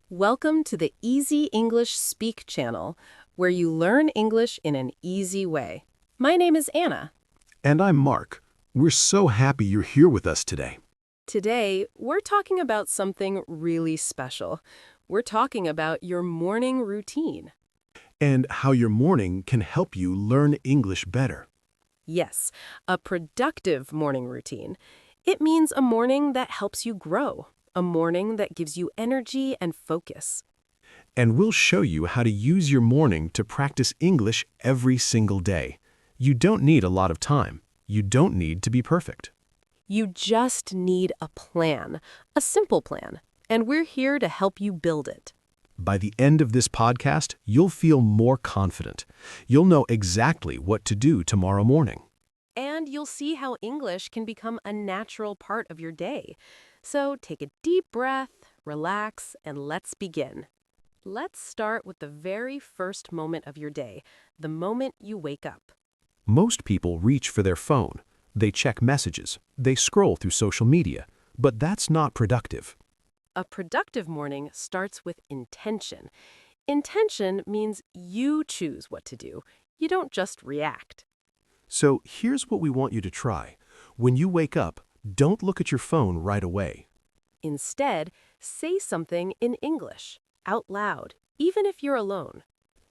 Welcome to the Easy English Speak channel, where you learn English in an easy way. My name is Anna. And I'm Mark. We're so happy you're here with us today. Today, we're talking about something really special. We're talking about your morning routine. And how your morning can help you learn English better. Yes, a productive morning routine. It means a morning that helps you grow, a morning that gives you energy and focus. And we'll show you how to use your morning to practice English every single day. You don't need a lot of time. You don't need to be perfect. You just need a plan, a simple plan, and we're here to help you build it. By the end of this podcast, you'll feel more confident. You'll know exactly what to do tomorrow morning. And you'll see how English can become a natural part of your day. So take a deep breath, relax, and let's begin. Let's start with the very first moment of your day, the moment you wake up. Most people reach for their phone. They check messages. They scroll through social media. But that's not productive. A productive morning starts with intention. Intention means you choose what to do. You don't just react. So here's what we want you to try. When you wake up, don't look at your phone right away. Instead, say something in English, out loud, even if you're alone.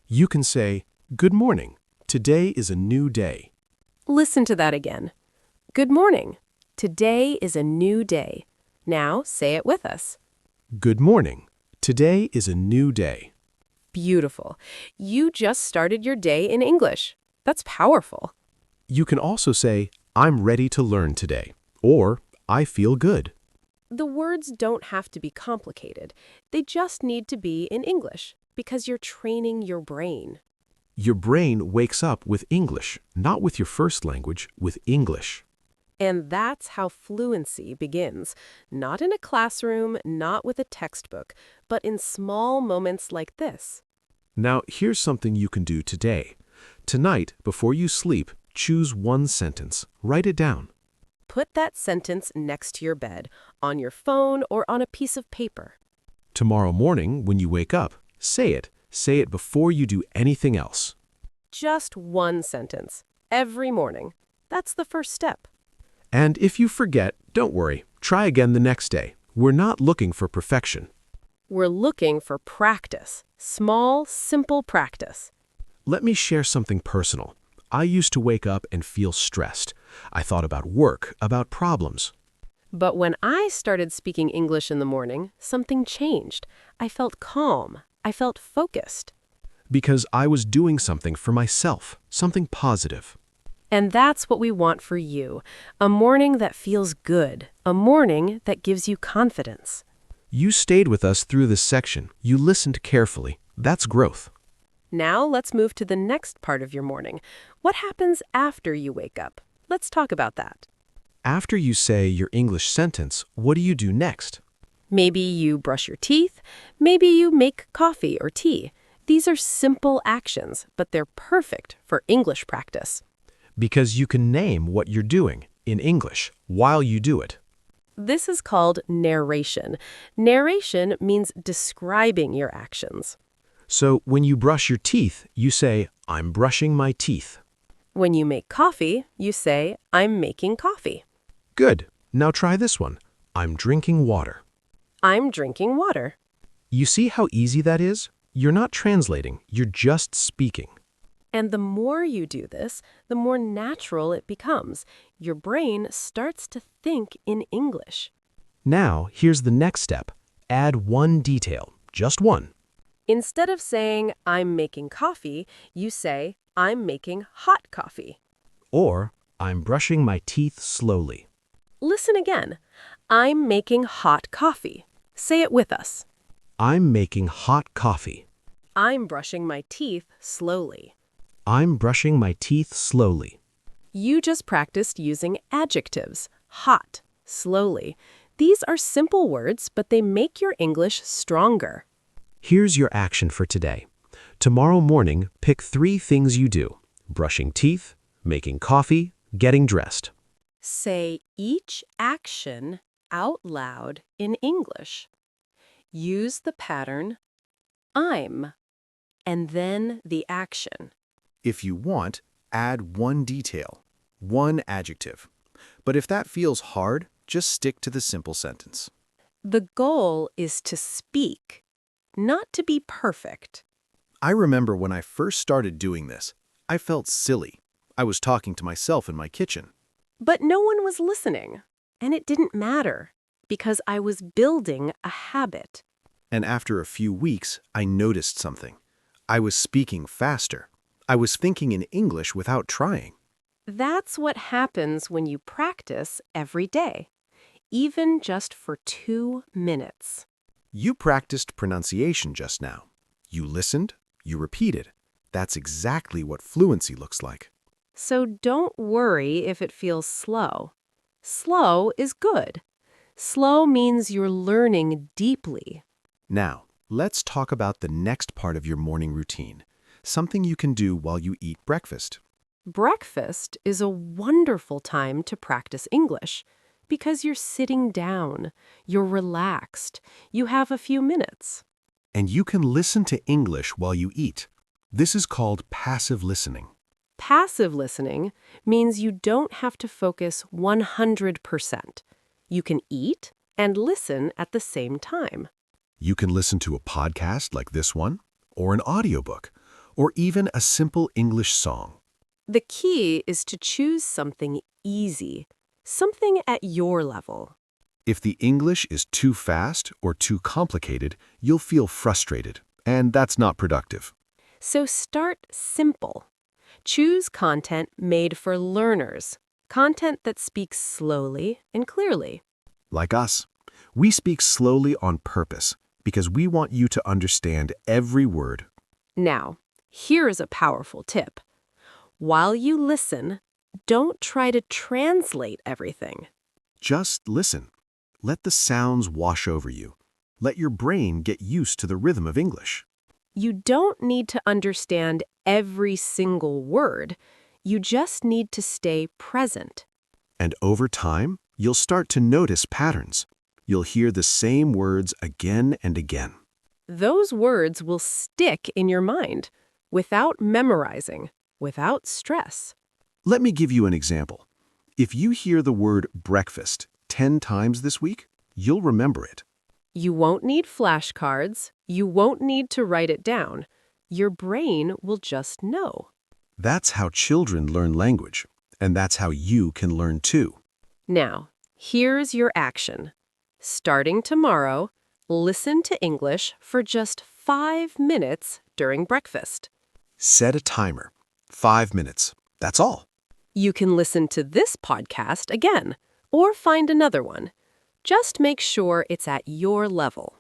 You can say, "Good morning. Today is a new day." Listen to that again. Good morning. Today is a new day. Now say it with us. Good morning. Today is a new day. Beautiful. You just started your day in English. That's powerful. You can also say, "I'm ready to learn today," or "I feel good." The words don't have to be complicated. They just need to be in English because you're training your brain. Your brain wakes up with English, not with your first language, with English. And that's how fluency begins. Not in a classroom, not with a textbook, but in small moments like this. Now, here's something you can do today. Tonight, before you sleep, choose one sentence. Write it down. Put that sentence next to your bed, on your phone, or on a piece of paper. Tomorrow morning, when you wake up, say it. Say it before you do anything else. Just one sentence, every morning. That's the first step. And if you forget, don't worry. Try again the next day. We're not looking for perfection. We're looking for practice. Small, simple practice. Let me share something personal. I used to wake up and feel stressed. I thought about work, about problems. But when I started speaking English in the morning, something changed. I felt calm. I felt focused. Because I was doing something for myself, something positive. And that's what we want for you. A morning that feels good. A morning that gives you confidence. You stayed with us through this section. You listened carefully. That's growth. Now let's move to the next part of your morning. What happens after you wake up? Let's talk about that. After you say your English sentence, what do you do next? Maybe you brush your teeth. Maybe you make coffee or tea. These are simple actions, but they're perfect for English practice. Because you can name what you're doing in English while you do it. This is called narration. Narration means describing your actions. So when you brush your teeth, you say, "I'm brushing my teeth." When you make coffee, you say, I'm making coffee. Good. Now try this one. I'm drinking water. I'm drinking water. You see how easy that is? You're not translating. You're just speaking. And the more you do this, the more natural it becomes. Your brain starts to think in English. Now, here's the next step. Add one detail, just one. Instead of saying, I'm making coffee, you say, I'm making hot coffee. Or, I'm brushing my teeth slowly. Listen again. I'm making hot coffee. Say it with us. I'm making hot coffee. I'm brushing my teeth slowly. I'm brushing my teeth slowly. You just practiced using adjectives. Hot, slowly. These are simple words, but they make your English stronger. Here's your action for today. Tomorrow morning, pick 3 things you do. Brushing teeth, making coffee, getting dressed. Say each action out loud in English. Use the pattern I'm, and then the action. If you want, add one detail, one adjective. But if that feels hard, just stick to the simple sentence. The goal is to speak, not to be perfect. I remember when I first started doing this, I felt silly. I was talking to myself in my kitchen. But no one was listening, and it didn't matter, because I was building a habit. And after a few weeks, I noticed something. I was speaking faster. I was thinking in English without trying. That's what happens when you practice every day, even just for 2 minutes. You practiced pronunciation just now. You listened, you repeated. That's exactly what fluency looks like. So don't worry if it feels slow. Slow is good. Slow means you're learning deeply. Now, let's talk about the next part of your morning routine, something you can do while you eat breakfast. Breakfast is a wonderful time to practice English because you're sitting down, you're relaxed, you have a few minutes. And you can listen to English while you eat. This is called passive listening. Passive listening means you don't have to focus 100%. You can eat and listen at the same time. You can listen to a podcast like this one, or an audiobook, or even a simple English song. The key is to choose something easy, something at your level. If the English is too fast or too complicated, you'll feel frustrated, and that's not productive. So start simple. Choose content made for learners, content that speaks slowly and clearly. Like us, we speak slowly on purpose because we want you to understand every word. Now, here is a powerful tip. While you listen, don't try to translate everything. Just listen. Let the sounds wash over you. Let your brain get used to the rhythm of English. You don't need to understand every single word. You just need to stay present. And over time, you'll start to notice patterns. You'll hear the same words again and again. Those words will stick in your mind without memorizing, without stress. Let me give you an example. If you hear the word breakfast 10 times this week, you'll remember it. You won't need flashcards. You won't need to write it down. Your brain will just know. That's how children learn language, and that's how you can learn too. Now, here's your action. Starting tomorrow, listen to English for just 5 minutes during breakfast. Set a timer. 5 minutes. That's all. You can listen to this podcast again or find another one. Just make sure it's at your level.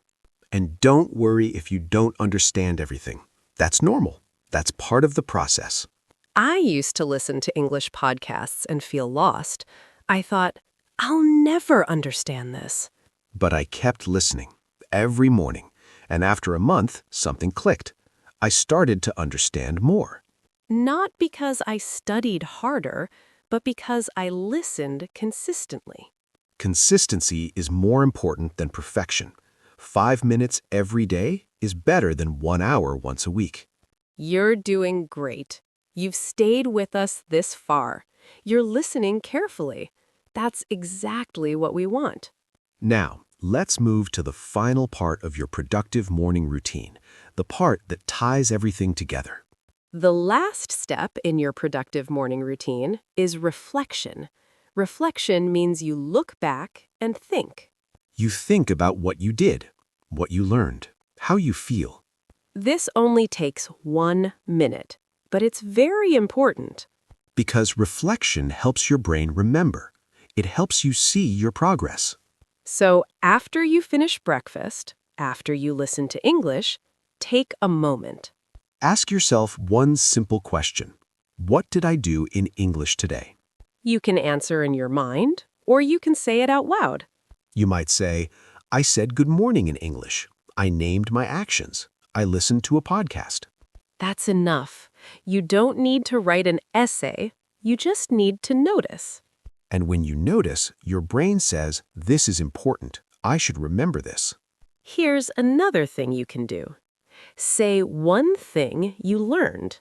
And don't worry if you don't understand everything. That's normal. That's part of the process. I used to listen to English podcasts and feel lost. I thought, I'll never understand this. But I kept listening every morning, and after a month, something clicked. I started to understand more. Not because I studied harder, but because I listened consistently. Consistency is more important than perfection. 5 minutes every day is better than 1 hour once a week. You're doing great. You've stayed with us this far. You're listening carefully. That's exactly what we want. Now, let's move to the final part of your productive morning routine, the part that ties everything together. The last step in your productive morning routine is reflection. Reflection means you look back and think. You think about what you did, what you learned, how you feel. This only takes 1 minute, but it's very important. Because reflection helps your brain remember. It helps you see your progress. So after you finish breakfast, after you listen to English, take a moment. Ask yourself one simple question. What did I do in English today? You can answer in your mind, or you can say it out loud. You might say, I said good morning in English. I named my actions. I listened to a podcast. That's enough. You don't need to write an essay. You just need to notice. And when you notice, your brain says, this is important. I should remember this. Here's another thing you can do. Say one thing you learned.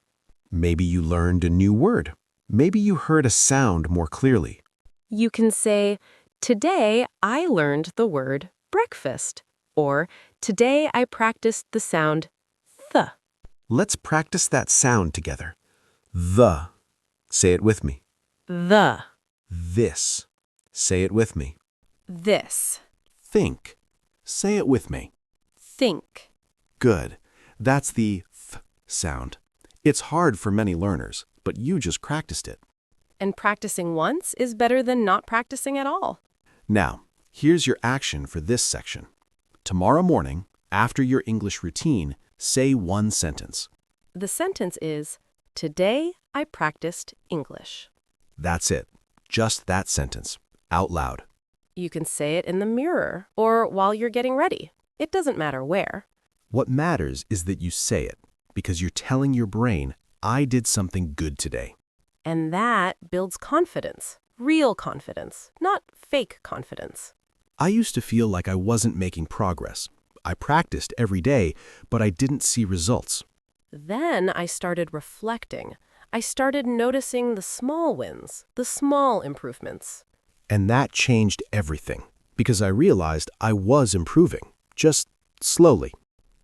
Maybe you learned a new word. Maybe you heard a sound more clearly. You can say, "Today I learned the word breakfast," or "Today I practiced the sound th." Let's practice that sound together. The. Say it with me. The, This. Say it with me. this, Think. Say it with me. think. Good. That's the th sound. It's hard for many learners, but you just practiced it. And practicing once is better than not practicing at all. Now, here's your action for this section. Tomorrow morning, after your English routine, say one sentence. The sentence is, "Today I practiced English." That's it. Just that sentence. Out loud. You can say it in the mirror or while you're getting ready. It doesn't matter where. What matters is that you say it, because you're telling your brain, I did something good today. And that builds confidence, real confidence, not fake confidence. I used to feel like I wasn't making progress. I practiced every day, but I didn't see results. Then I started reflecting. I started noticing the small wins, the small improvements. And that changed everything, because I realized I was improving, just slowly.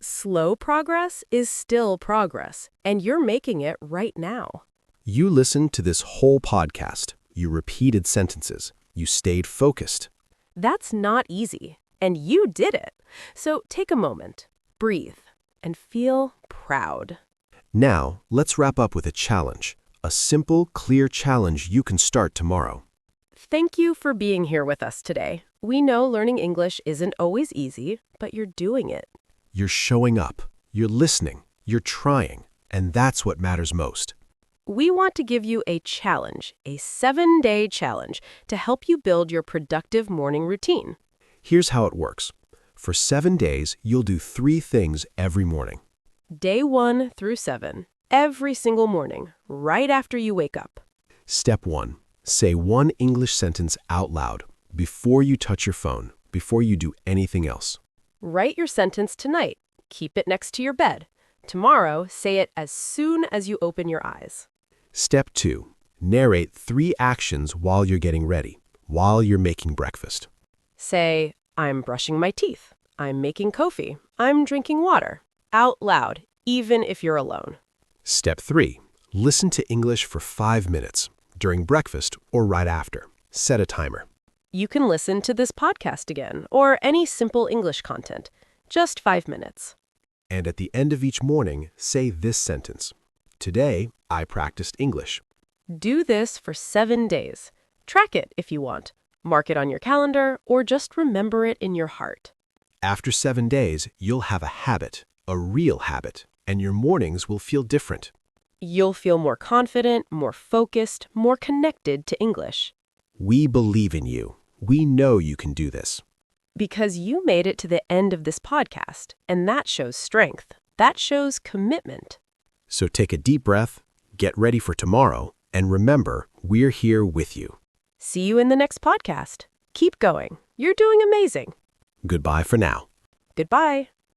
Slow progress is still progress, and you're making it right now. You listened to this whole podcast. You repeated sentences. You stayed focused. That's not easy, and you did it. So take a moment, breathe, and feel proud. Now, let's wrap up with a challenge. A simple, clear challenge you can start tomorrow. Thank you for being here with us today. We know learning English isn't always easy, but you're doing it. You're showing up. You're listening. You're trying. And that's what matters most. We want to give you a challenge, a 7-day challenge, to help you build your productive morning routine. Here's how it works. For 7 days, you'll do 3 things every morning. Day 1 through 7, every single morning, right after you wake up. Step 1. Say one English sentence out loud, before you touch your phone, before you do anything else. Write your sentence tonight. Keep it next to your bed. Tomorrow, say it as soon as you open your eyes. Step 2. Narrate 3 actions while you're getting ready, while you're making breakfast. Say, "I'm brushing my teeth. I'm making coffee. I'm drinking water." Out loud, even if you're alone. Step 3. Listen to English for 5 minutes, during breakfast or right after. Set a timer. You can listen to this podcast again, or any simple English content. Just 5 minutes. And at the end of each morning, say this sentence. Today, I practiced English. Do this for 7 days. Track it if you want. Mark it on your calendar, or just remember it in your heart. After 7 days, you'll have a habit, a real habit, and your mornings will feel different. You'll feel more confident, more focused, more connected to English. We believe in you. We know you can do this. Because you made it to the end of this podcast, and that shows strength. That shows commitment. So take a deep breath, get ready for tomorrow, and remember, we're here with you. See you in the next podcast. Keep going. You're doing amazing. Goodbye for now. Goodbye.